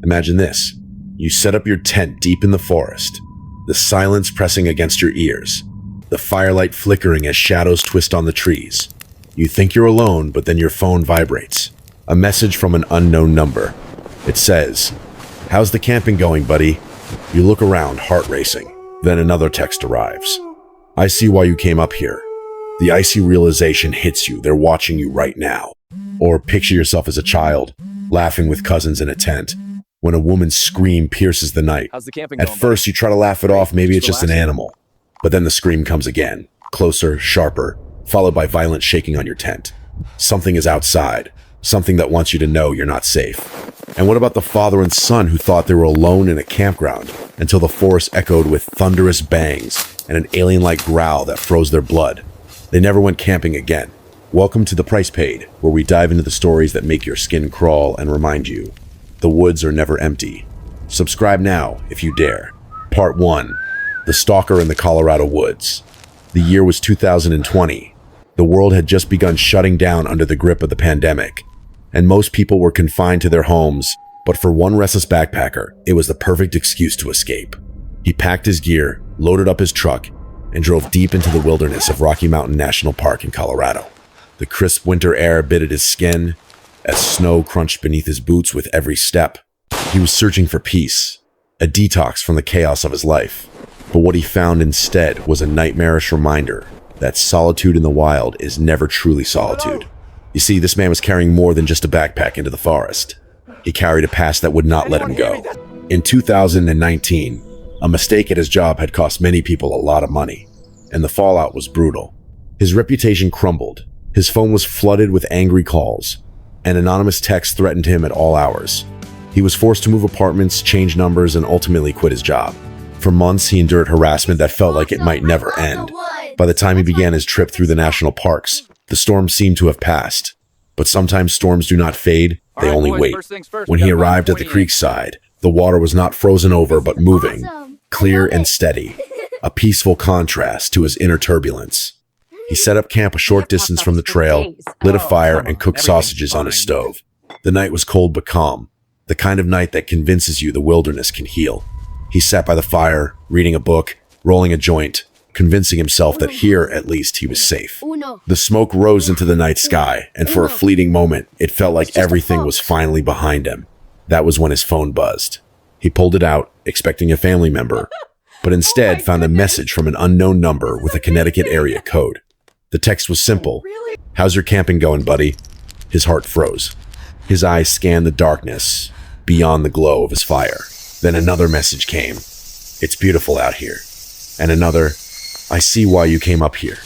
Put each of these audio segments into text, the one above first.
Imagine this. You set up your tent deep in the forest, the silence pressing against your ears, the firelight flickering as shadows twist on the trees. You think you're alone, but then your phone vibrates. A message from an unknown number. It says, "How's the camping going, buddy?" You look around, heart racing. Then another text arrives. "I see why you came up here." The icy realization hits you. They're watching you right now. Or picture yourself as a child, laughing with cousins in a tent, when a woman's scream pierces the night. At first, you try to laugh it off, maybe it's just an animal. But then the scream comes again, closer, sharper, followed by violent shaking on your tent. Something is outside, something that wants you to know you're not safe. And what about the father and son who thought they were alone in a campground until the forest echoed with thunderous bangs and an alien-like growl that froze their blood? They never went camping again. Welcome to The Price Paid, where we dive into the stories that make your skin crawl and remind you the woods are never empty. Subscribe now if you dare. Part 1. The Stalker in the Colorado Woods. The year was 2020. The world had just begun shutting down under the grip of the pandemic, and most people were confined to their homes, but for one restless backpacker, it was the perfect excuse to escape. He packed his gear, loaded up his truck, and drove deep into the wilderness of Rocky Mountain National Park in Colorado. The crisp winter air bit at his skin as snow crunched beneath his boots with every step. He was searching for peace, a detox from the chaos of his life. But what he found instead was a nightmarish reminder that solitude in the wild is never truly solitude. You see, this man was carrying more than just a backpack into the forest. He carried a past that would not let him go. In 2019, a mistake at his job had cost many people a lot of money, and the fallout was brutal. His reputation crumbled. His phone was flooded with angry calls, and anonymous texts threatened him at all hours. He was forced to move apartments, change numbers, and ultimately quit his job. For months, he endured harassment that felt like it might never end. By the time he began his trip through the national parks, the storm seemed to have passed. But sometimes storms do not fade, they only wait. When he arrived at the creek side, the water was not frozen over but moving, clear and steady, a peaceful contrast to his inner turbulence. He set up camp a short distance from the trail, lit a fire, and cooked sausages on his stove. The night was cold but calm, the kind of night that convinces you the wilderness can heal. He sat by the fire, reading a book, rolling a joint, convincing himself that here, at least, he was safe. The smoke rose into the night sky, and for a fleeting moment, it felt like everything was finally behind him. That was when his phone buzzed. He pulled it out, expecting a family member, but instead found a message from an unknown number with a Connecticut area code. The text was simple. "How's your camping going, buddy?" His heart froze. His eyes scanned the darkness beyond the glow of his fire. Then another message came. "It's beautiful out here." And another, "I see why you came up here."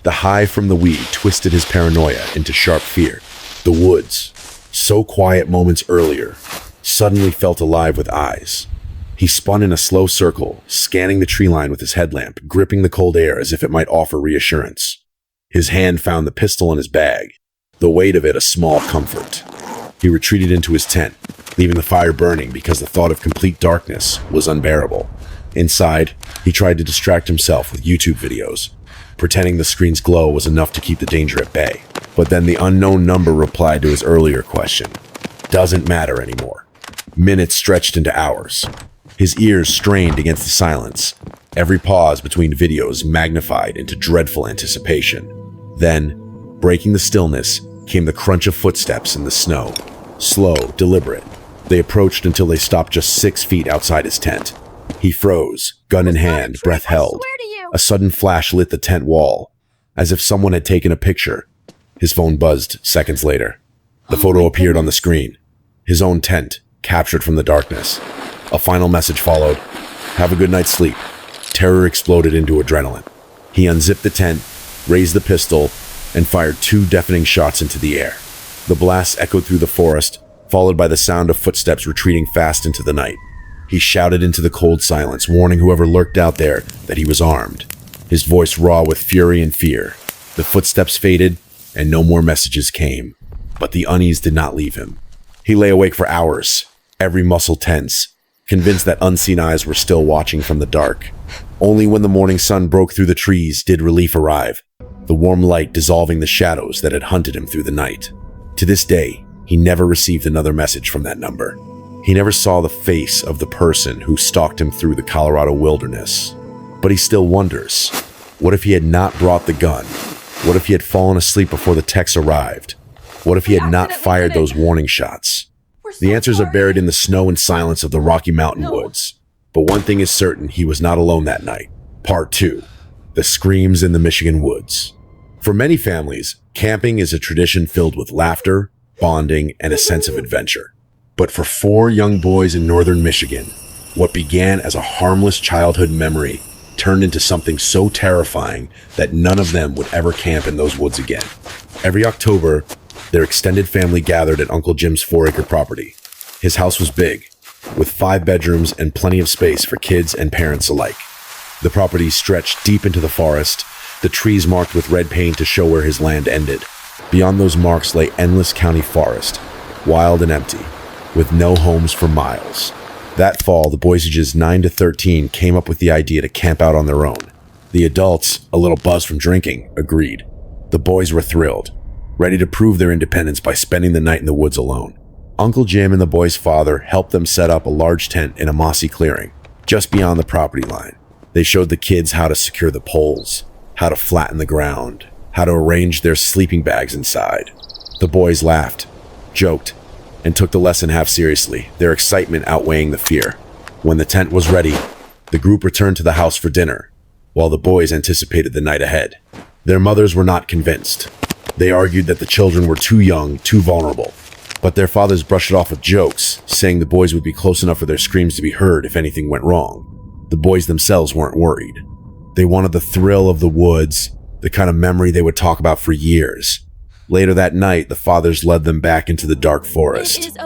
The high from the weed twisted his paranoia into sharp fear. The woods, so quiet moments earlier, suddenly felt alive with eyes. He spun in a slow circle, scanning the tree line with his headlamp, gripping the cold air as if it might offer reassurance. His hand found the pistol in his bag, the weight of it a small comfort. He retreated into his tent, leaving the fire burning because the thought of complete darkness was unbearable. Inside, he tried to distract himself with YouTube videos, pretending the screen's glow was enough to keep the danger at bay. But then the unknown number replied to his earlier question. Doesn't matter anymore. Minutes stretched into hours. His ears strained against the silence, every pause between videos magnified into dreadful anticipation. Then, breaking the stillness, came the crunch of footsteps in the snow. Slow, deliberate. They approached until they stopped just 6 feet outside his tent. He froze, gun in hand, breath held. A sudden flash lit the tent wall, as if someone had taken a picture. His phone buzzed seconds later. The photo appeared on the screen. His own tent, captured from the darkness. A final message followed. "Have a good night's sleep." Terror exploded into adrenaline. He unzipped the tent, raised the pistol, and fired 2 deafening shots into the air. The blast echoed through the forest, followed by the sound of footsteps retreating fast into the night. He shouted into the cold silence, warning whoever lurked out there that he was armed, his voice raw with fury and fear. The footsteps faded, and no more messages came. But the unease did not leave him. He lay awake for hours, every muscle tense, convinced that unseen eyes were still watching from the dark. Only when the morning sun broke through the trees did relief arrive, the warm light dissolving the shadows that had hunted him through the night. To this day, he never received another message from that number. He never saw the face of the person who stalked him through the Colorado wilderness. But he still wonders, what if he had not brought the gun? What if he had fallen asleep before the text arrived? What if he had not fired those warning shots? The answers are buried in the snow and silence of the Rocky Mountain woods. But one thing is certain, he was not alone that night. Part 2. The Screams in the Michigan Woods. For many families, camping is a tradition filled with laughter, bonding, and a sense of adventure. But for 4 young boys in northern Michigan, what began as a harmless childhood memory turned into something so terrifying that none of them would ever camp in those woods again. Every October, their extended family gathered at Uncle Jim's 4-acre property. His house was big, with 5 bedrooms and plenty of space for kids and parents alike. The property stretched deep into the forest, the trees marked with red paint to show where his land ended. Beyond those marks lay endless county forest, wild and empty, with no homes for miles. That fall, the boys ages 9 to 13 came up with the idea to camp out on their own. The adults, a little buzzed from drinking, agreed. The boys were thrilled, ready to prove their independence by spending the night in the woods alone. Uncle Jim and the boys' father helped them set up a large tent in a mossy clearing, just beyond the property line. They showed the kids how to secure the poles, how to flatten the ground, how to arrange their sleeping bags inside. The boys laughed, joked, and took the lesson half seriously, their excitement outweighing the fear. When the tent was ready, the group returned to the house for dinner, while the boys anticipated the night ahead. Their mothers were not convinced. They argued that the children were too young, too vulnerable. But their fathers brushed it off with jokes, saying the boys would be close enough for their screams to be heard if anything went wrong. The boys themselves weren't worried. They wanted the thrill of the woods, the kind of memory they would talk about for years. Later that night, the fathers led them back into the dark forest.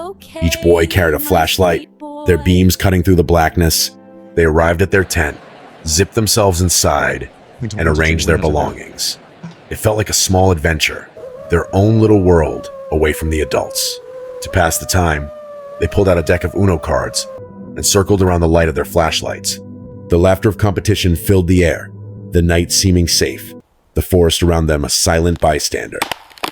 Each boy carried a flashlight, their beams cutting through the blackness. They arrived at their tent, zipped themselves inside, and arranged their belongings. It felt like a small adventure, their own little world away from the adults. To pass the time, they pulled out a deck of Uno cards and circled around the light of their flashlights. The laughter of competition filled the air, the night seeming safe, the forest around them a silent bystander.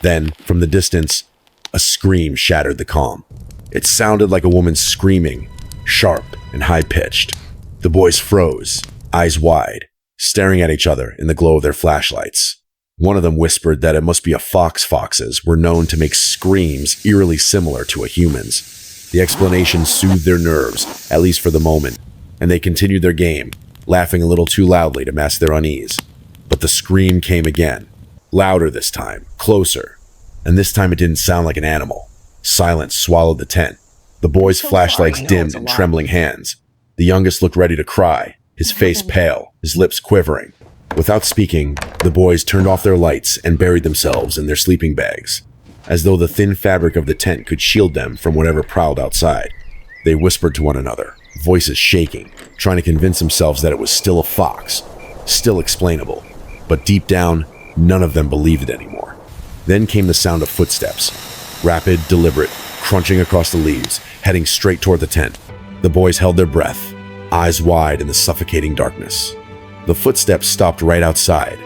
Then, from the distance, a scream shattered the calm. It sounded like a woman screaming, sharp and high-pitched. The boys froze, eyes wide, staring at each other in the glow of their flashlights. One of them whispered that it must be a fox. Foxes were known to make screams eerily similar to a human's. The explanation soothed their nerves, at least for the moment, and they continued their game, laughing a little too loudly to mask their unease. But the scream came again, louder this time, closer, and this time it didn't sound like an animal. Silence swallowed the tent. The boys' flashlights dimmed in trembling hands. The youngest looked ready to cry, his face pale, his lips quivering. Without speaking, the boys turned off their lights and buried themselves in their sleeping bags, as though the thin fabric of the tent could shield them from whatever prowled outside. They whispered to one another, voices shaking, trying to convince themselves that it was still a fox, still explainable. But deep down, none of them believed it anymore. Then came the sound of footsteps, rapid, deliberate, crunching across the leaves, heading straight toward the tent. The boys held their breath, eyes wide in the suffocating darkness. The footsteps stopped right outside,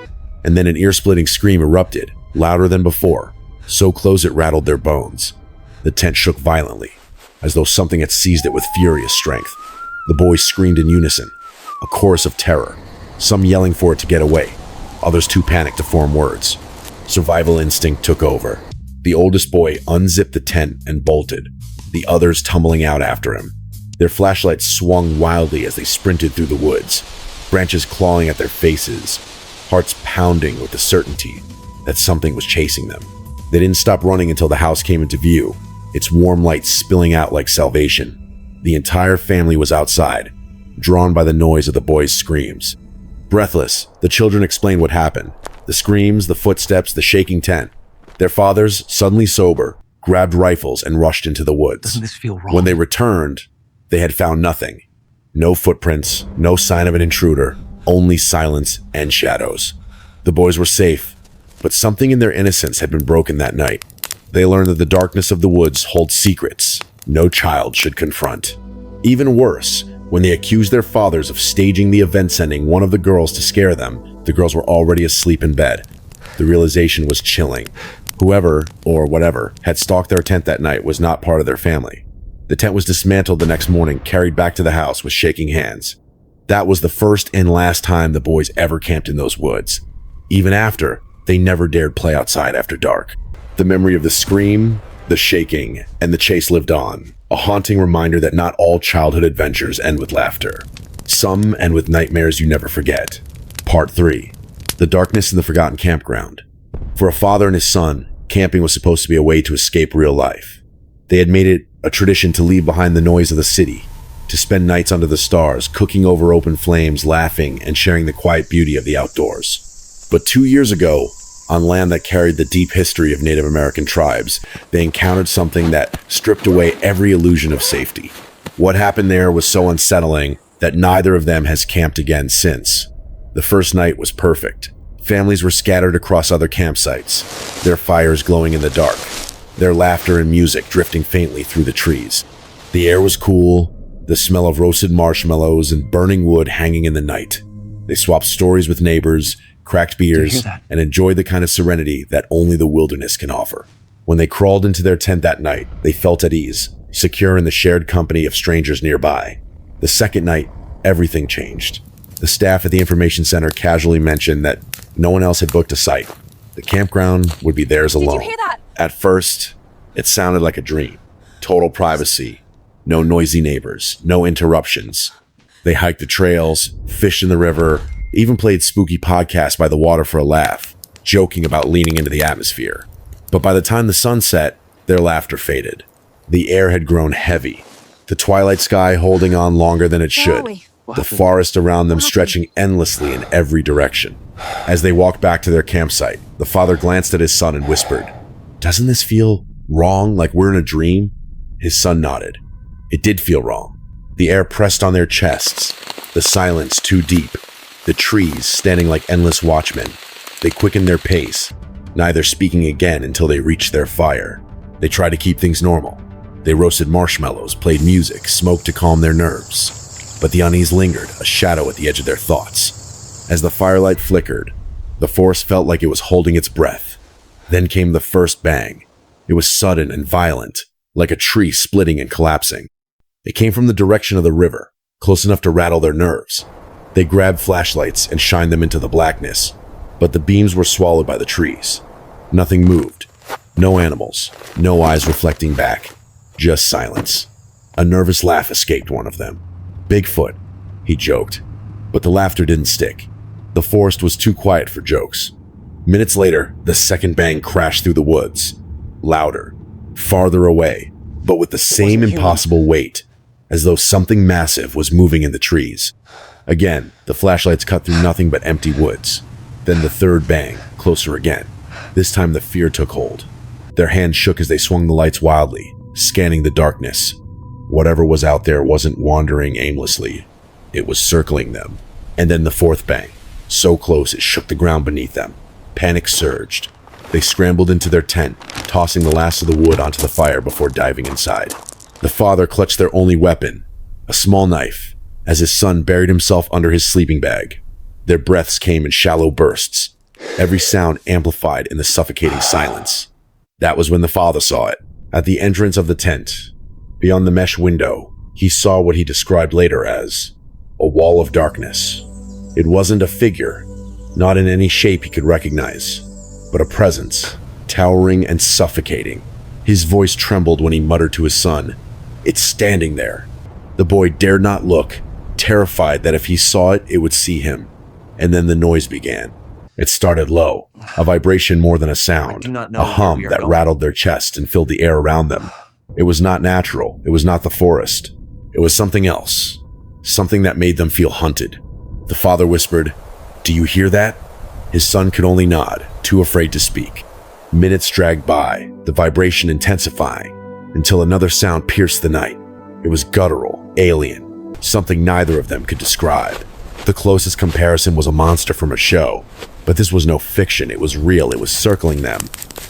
and then an ear-splitting scream erupted, louder than before, so close it rattled their bones. The tent shook violently, as though something had seized it with furious strength. The boys screamed in unison, a chorus of terror, some yelling for it to get away, others too panicked to form words. Survival instinct took over. The oldest boy unzipped the tent and bolted, the others tumbling out after him. Their flashlights swung wildly as they sprinted through the woods, branches clawing at their faces, hearts pounding with the certainty that something was chasing them. They didn't stop running until the house came into view, its warm light spilling out like salvation. The entire family was outside, drawn by the noise of the boys' screams. Breathless, the children explained what happened. The screams, the footsteps, the shaking tent. Their fathers, suddenly sober, grabbed rifles and rushed into the woods. Doesn't this feel wrong? When they returned, they had found nothing. No footprints, no sign of an intruder, only silence and shadows. The boys were safe, but something in their innocence had been broken that night. They learned that the darkness of the woods holds secrets no child should confront. Even worse, when they accused their fathers of staging the event, sending one of the girls to scare them, the girls were already asleep in bed. The realization was chilling. Whoever, or whatever, had stalked their tent that night was not part of their family. The tent was dismantled the next morning, carried back to the house with shaking hands. That was the first and last time the boys ever camped in those woods. Even after, they never dared play outside after dark. The memory of the scream, the shaking, and the chase lived on, a haunting reminder that not all childhood adventures end with laughter. Some end with nightmares you never forget. Part 3. The darkness in the forgotten campground. For a father and his son, camping was supposed to be a way to escape real life. They had made it a tradition to leave behind the noise of the city, to spend nights under the stars, cooking over open flames, laughing, and sharing the quiet beauty of the outdoors. But 2 years ago, on land that carried the deep history of Native American tribes, they encountered something that stripped away every illusion of safety. What happened there was so unsettling that neither of them has camped again since. The first night was perfect. Families were scattered across other campsites, their fires glowing in the dark, their laughter and music drifting faintly through the trees. The air was cool, the smell of roasted marshmallows and burning wood hanging in the night. They swapped stories with neighbors, cracked beers, and enjoyed the kind of serenity that only the wilderness can offer. When they crawled into their tent that night, they felt at ease, secure in the shared company of strangers nearby. The second night, everything changed. The staff at the information center casually mentioned that no one else had booked a site. The campground would be theirs alone. Did you hear that? At first, it sounded like a dream. Total privacy. No noisy neighbors, no interruptions. They hiked the trails, fished in the river, even played spooky podcasts by the water for a laugh, joking about leaning into the atmosphere. But by the time the sun set, their laughter faded. The air had grown heavy, the twilight sky holding on longer than it should, the forest around them stretching endlessly in every direction. As they walked back to their campsite, the father glanced at his son and whispered, "Doesn't this feel wrong, like we're in a dream?" His son nodded. It did feel wrong. The air pressed on their chests, the silence too deep, the trees standing like endless watchmen. They quickened their pace, neither speaking again until they reached their fire. They tried to keep things normal. They roasted marshmallows, played music, smoked to calm their nerves. But the unease lingered, a shadow at the edge of their thoughts. As the firelight flickered, the forest felt like it was holding its breath. Then came the first bang. It was sudden and violent, like a tree splitting and collapsing. It came from the direction of the river, close enough to rattle their nerves. They grabbed flashlights and shined them into the blackness, but the beams were swallowed by the trees. Nothing moved. No animals, no eyes reflecting back, just silence. A nervous laugh escaped one of them. "Bigfoot," he joked, but the laughter didn't stick. The forest was too quiet for jokes. Minutes later, the second bang crashed through the woods, louder, farther away, but with the same impossible weight, as though something massive was moving in the trees. Again, the flashlights cut through nothing but empty woods. Then the third bang, closer again. This time the fear took hold. Their hands shook as they swung the lights wildly, scanning the darkness. Whatever was out there wasn't wandering aimlessly. It was circling them. And then the fourth bang, so close it shook the ground beneath them. Panic surged. They scrambled into their tent, tossing the last of the wood onto the fire before diving inside. The father clutched their only weapon, a small knife, as his son buried himself under his sleeping bag. Their breaths came in shallow bursts, every sound amplified in the suffocating silence. That was when the father saw it. At the entrance of the tent, beyond the mesh window, he saw what he described later as a wall of darkness. It wasn't a figure, not in any shape he could recognize, but a presence, towering and suffocating. His voice trembled when he muttered to his son, "It's standing there." The boy dared not look, terrified that if he saw it, it would see him. And then the noise began. It started low, a vibration more than a sound, a hum that rattled their chest and filled the air around them. It was not natural. It was not the forest. It was something else, something that made them feel hunted. The father whispered, "Do you hear that?" His son could only nod, too afraid to speak. Minutes dragged by, the vibration intensifying, until another sound pierced the night. It was guttural, alien, something neither of them could describe. The closest comparison was a monster from a show, but this was no fiction. It was real. It was circling them.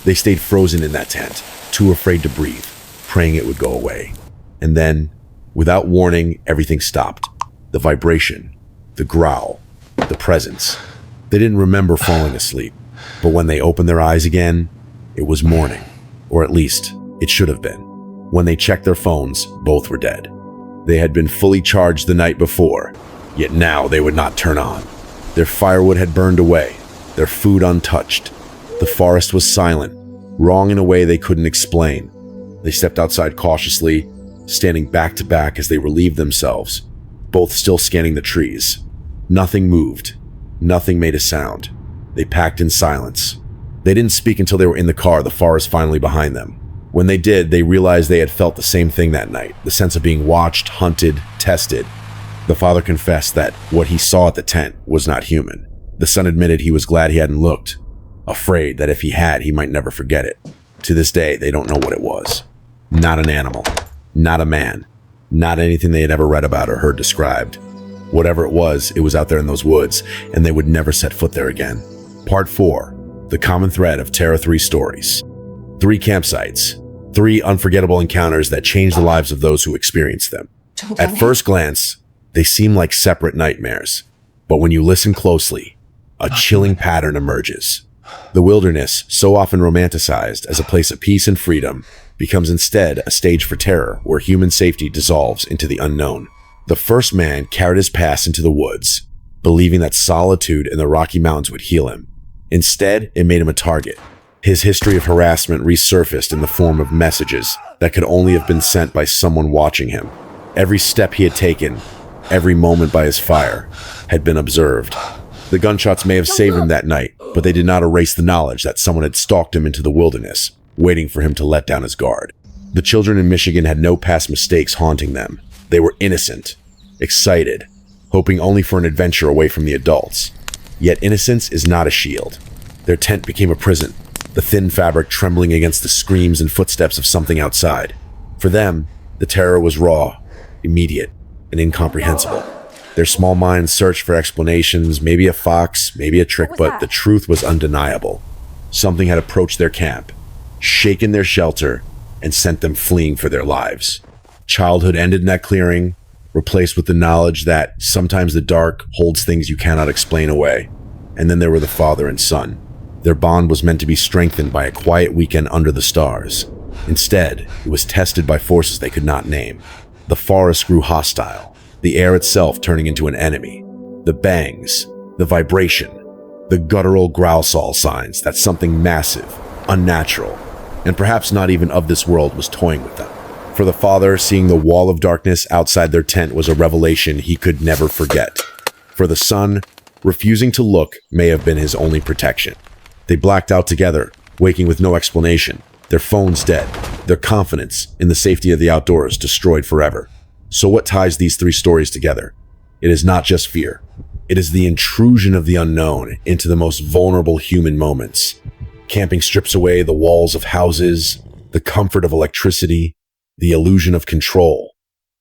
They stayed frozen in that tent, too afraid to breathe, praying it would go away. And then, without warning, everything stopped. The vibration, the growl, the presence. They didn't remember falling asleep, but when they opened their eyes again, it was morning, or at least it should have been. When they checked their phones, both were dead. They had been fully charged the night before, yet now they would not turn on. Their firewood had burned away, their food untouched. The forest was silent, wrong in a way they couldn't explain. They stepped outside cautiously, standing back to back as they relieved themselves, both still scanning the trees. Nothing moved. Nothing made a sound. They packed in silence. They didn't speak until they were in the car, the forest finally behind them. When they did, they realized they had felt the same thing that night, the sense of being watched, hunted, tested. The father confessed that what he saw at the tent was not human. The son admitted he was glad he hadn't looked, afraid that if he had, he might never forget it. To this day, they don't know what it was. Not an animal, not a man, not anything they had ever read about or heard described. Whatever it was out there in those woods, and they would never set foot there again. Part 4, the common thread of Terror 3 stories. 3 campsites, 3 unforgettable encounters that changed the lives of those who experienced them. At first glance, they seem like separate nightmares, but when you listen closely, a chilling pattern emerges. The wilderness, so often romanticized as a place of peace and freedom, becomes instead a stage for terror where human safety dissolves into the unknown. The first man carried his past into the woods, believing that solitude in the Rocky Mountains would heal him. Instead, it made him a target. His history of harassment resurfaced in the form of messages that could only have been sent by someone watching him. Every step he had taken, every moment by his fire, had been observed. The gunshots may have saved him that night, but they did not erase the knowledge that someone had stalked him into the wilderness, waiting for him to let down his guard. The children in Michigan had no past mistakes haunting them. They were innocent, excited, hoping only for an adventure away from the adults. Yet innocence is not a shield. Their tent became a prison, the thin fabric trembling against the screams and footsteps of something outside. For them, the terror was raw, immediate, and incomprehensible. Their small minds searched for explanations, maybe a fox, maybe a trick, but the truth was undeniable. Something had approached their camp, shaken their shelter, and sent them fleeing for their lives. Childhood ended in that clearing, replaced with the knowledge that sometimes the dark holds things you cannot explain away. And then there were the father and son. Their bond was meant to be strengthened by a quiet weekend under the stars. Instead, it was tested by forces they could not name. The forest grew hostile, the air itself turning into an enemy. The bangs, the vibration, the guttural growl-saw signs that something massive, unnatural, and perhaps not even of this world was toying with them. For the father, seeing the wall of darkness outside their tent was a revelation he could never forget. For the son, refusing to look may have been his only protection. They blacked out together, waking with no explanation, their phones dead, their confidence in the safety of the outdoors destroyed forever. So what ties these 3 stories together? It is not just fear. It is the intrusion of the unknown into the most vulnerable human moments. Camping strips away the walls of houses, the comfort of electricity, the illusion of control.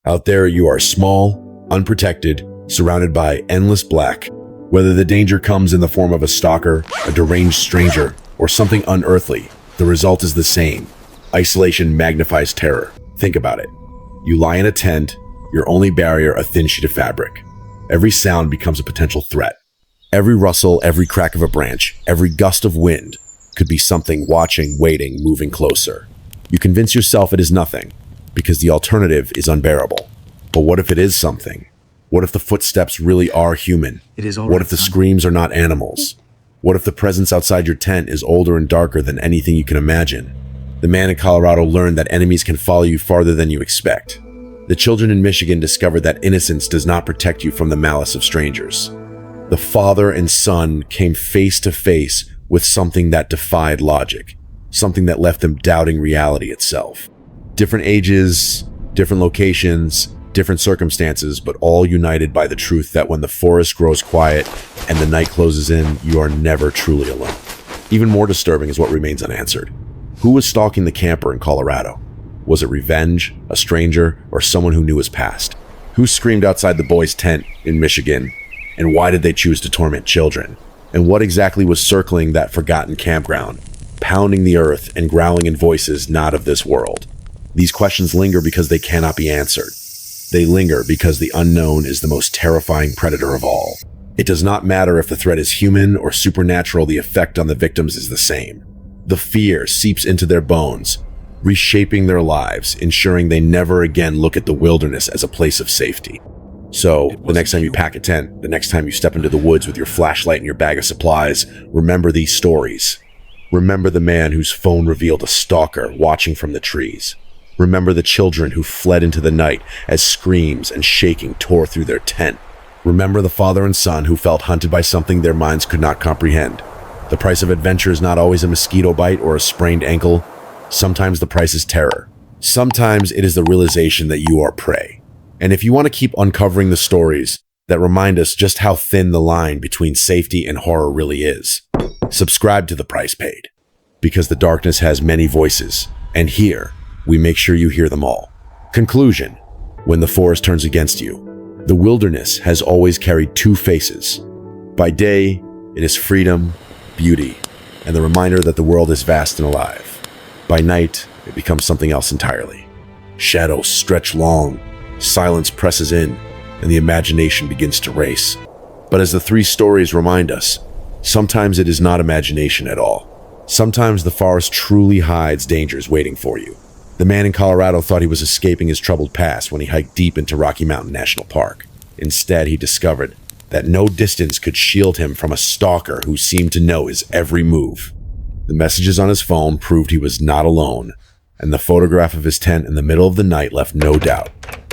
Out there you are small, unprotected, surrounded by endless black. Whether the danger comes in the form of a stalker, a deranged stranger, or something unearthly, the result is the same. Isolation magnifies terror. Think about it. You lie in a tent, your only barrier a thin sheet of fabric. Every sound becomes a potential threat. Every rustle, every crack of a branch, every gust of wind could be something watching, waiting, moving closer. You convince yourself it is nothing, because the alternative is unbearable. But what if it is something? What if the footsteps really are human? What if the screams are not animals? What if the presence outside your tent is older and darker than anything you can imagine? The man in Colorado learned that enemies can follow you farther than you expect. The children in Michigan discovered that innocence does not protect you from the malice of strangers. The father and son came face to face with something that defied logic, something that left them doubting reality itself. Different ages, different locations, different circumstances, but all united by the truth that when the forest grows quiet and the night closes in, you are never truly alone. Even more disturbing is what remains unanswered. Who was stalking the camper in Colorado? Was it revenge, a stranger, or someone who knew his past? Who screamed outside the boys' tent in Michigan? And why did they choose to torment children? And what exactly was circling that forgotten campground, pounding the earth and growling in voices not of this world? These questions linger because they cannot be answered. They linger because the unknown is the most terrifying predator of all. It does not matter if the threat is human or supernatural, the effect on the victims is the same. The fear seeps into their bones, reshaping their lives, ensuring they never again look at the wilderness as a place of safety. So, the next time you pack a tent, the next time you step into the woods with your flashlight and your bag of supplies, remember these stories. Remember the man whose phone revealed a stalker watching from the trees. Remember the children who fled into the night as screams and shaking tore through their tent. Remember the father and son who felt hunted by something their minds could not comprehend. The price of adventure is not always a mosquito bite or a sprained ankle. Sometimes the price is terror. Sometimes it is the realization that you are prey. And if you want to keep uncovering the stories that remind us just how thin the line between safety and horror really is, subscribe to The Price Paid. Because the darkness has many voices, and here, we make sure you hear them all. Conclusion: when the forest turns against you, the wilderness has always carried two faces. By day, it is freedom, beauty, and the reminder that the world is vast and alive. By night, it becomes something else entirely. Shadows stretch long, silence presses in, and the imagination begins to race. But as the three stories remind us, sometimes it is not imagination at all. Sometimes the forest truly hides dangers waiting for you. The man in Colorado thought he was escaping his troubled past when he hiked deep into Rocky Mountain National Park. Instead, he discovered that no distance could shield him from a stalker who seemed to know his every move. The messages on his phone proved he was not alone, and the photograph of his tent in the middle of the night left no doubt.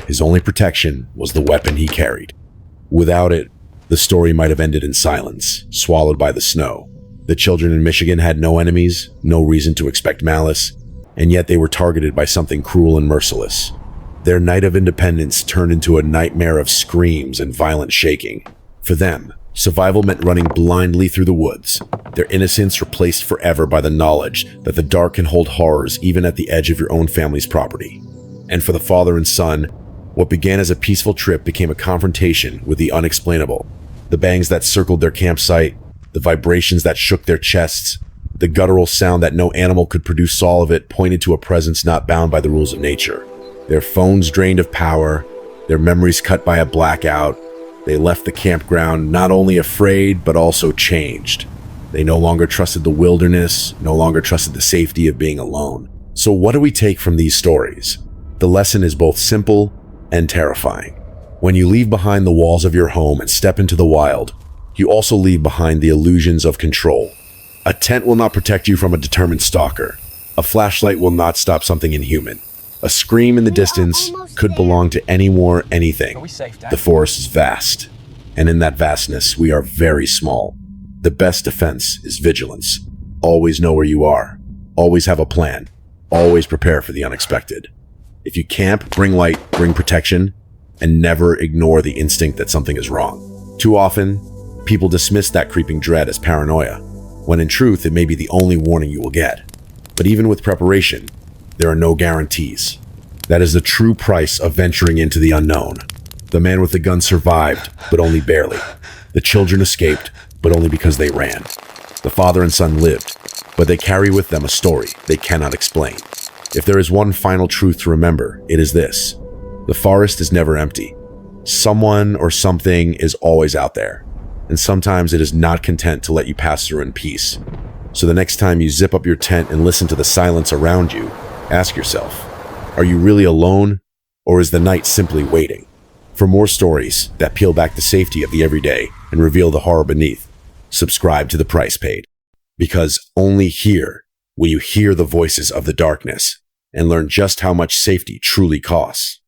His only protection was the weapon he carried. Without it, the story might have ended in silence, swallowed by the snow. The children in Michigan had no enemies, no reason to expect malice, and yet they were targeted by something cruel and merciless. Their night of independence turned into a nightmare of screams and violent shaking. For them, survival meant running blindly through the woods, their innocence replaced forever by the knowledge that the dark can hold horrors even at the edge of your own family's property. And for the father and son, what began as a peaceful trip became a confrontation with the unexplainable. The bangs that circled their campsite, the vibrations that shook their chests, the guttural sound that no animal could produce, all of it pointed to a presence not bound by the rules of nature. Their phones drained of power, their memories cut by a blackout, they left the campground not only afraid, but also changed. They no longer trusted the wilderness, no longer trusted the safety of being alone. So what do we take from these stories? The lesson is both simple and terrifying. When you leave behind the walls of your home and step into the wild, you also leave behind the illusions of control. A tent will not protect you from a determined stalker. A flashlight will not stop something inhuman. A scream in the distance could belong to anyone or anything. The forest is vast, and in that vastness, we are very small. The best defense is vigilance. Always know where you are. Always have a plan. Always prepare for the unexpected. If you camp, bring light, bring protection, and never ignore the instinct that something is wrong. Too often, people dismiss that creeping dread as paranoia, when in truth, it may be the only warning you will get. But even with preparation, there are no guarantees. That is the true price of venturing into the unknown. The man with the gun survived, but only barely. The children escaped, but only because they ran. The father and son lived, but they carry with them a story they cannot explain. If there is one final truth to remember, it is this: the forest is never empty. Someone or something is always out there, and sometimes it is not content to let you pass through in peace. So the next time you zip up your tent and listen to the silence around you, ask yourself, are you really alone, or is the night simply waiting? For more stories that peel back the safety of the everyday and reveal the horror beneath, subscribe to The Price Paid. Because only here will you hear the voices of the darkness and learn just how much safety truly costs.